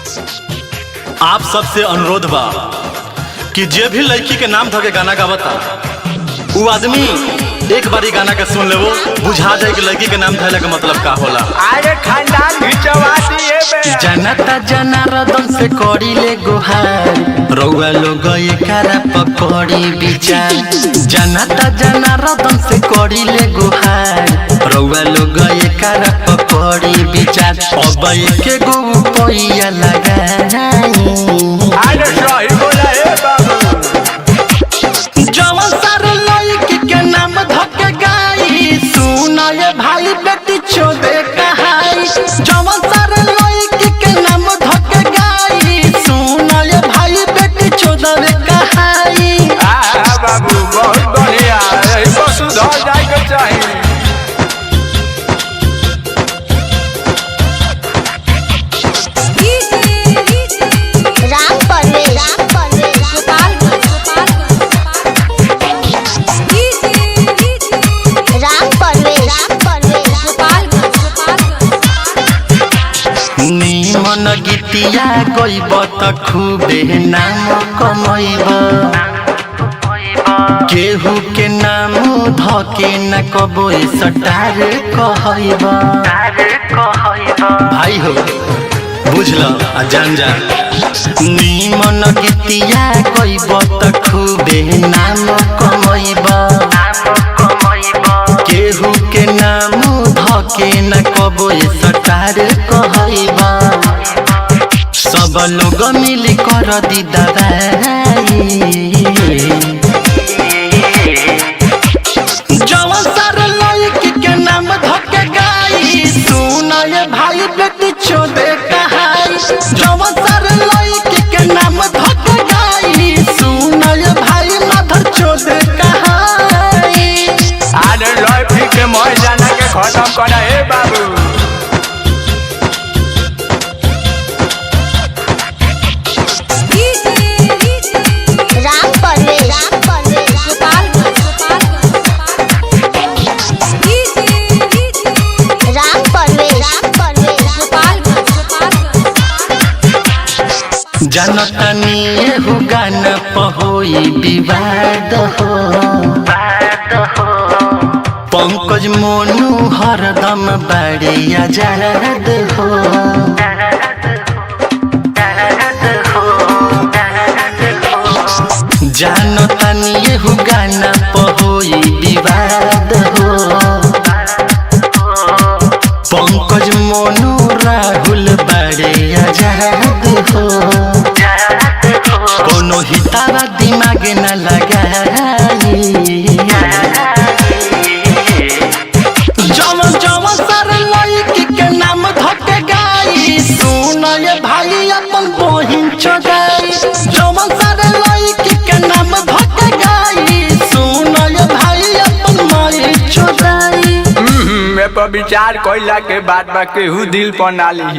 आप सबसे अनुरोध बा कि जे भी लड़की के नाम धके गाना गावता वो आदमी एक बारी गाना के सुन लेवो, बुझा जाए कि लड़की के नाम धैले का मतलब का होला। अरे खानदान घिचवा दिए बे जनता जनार्दन से करी ले गुहार, रउआ लोग एकरा पकड़ी विचार। जनता जनार्दन से करी ले गुहार, रउआ लोग एकरा पकड़ी विचार। अब एके गो पैया लगाई, अरे सही बोला ए बाबू। जवन सारे लड़की के नाम धके गाई, सुन ये भाई बेटी चोदे कहाई। जवन सारे लड़की के नाम धके गाई, सुन ये भाई बेटी चोदे कहाई। बाबू बहुत बढ़िया, यही पर सुधर जाए के चाहिए। निमन गीतिया गईब त खूबे नाम कमैब, केहू के नाम धके न कबो सटार कहब। भाई हो बुझल आ जान जा, निमन गीतिया गईब त खूबे नाम कमैब, केहू के नाम धके न कबो सटार कहब। सब लोग मिली कर दी दवाई, जवन सारे लड़की के नाम धके गाई, सुन ये भाई बेटी चोदे कहाई। जवन सारे लड़की के नाम धके गाई, सुन ये भाई माधर चोदे कहाई। अरे लड़की के मर जाना के खत्म कर ए बाबू। जनतनी एहू गाना पहोई विवाद हो, पंकज मोनू हरदम बड़े आजाद हो। जनतनी एहू गाना पहोई विवाद हो, पंकज मोनू राहुल बड़े आजाद हो। कोनो हितावा दिमाग न लगाई, जवन जवन सारे लड़की के नाम धके गाई, सुन ये भाई अपन बहिन चोदाई। जवन सारे लड़की के नाम धके गाई, सुन ये भाई अपन माई चोदाई। मैं पर विचार कइला के बाद बा केहू दिल पर ना ली।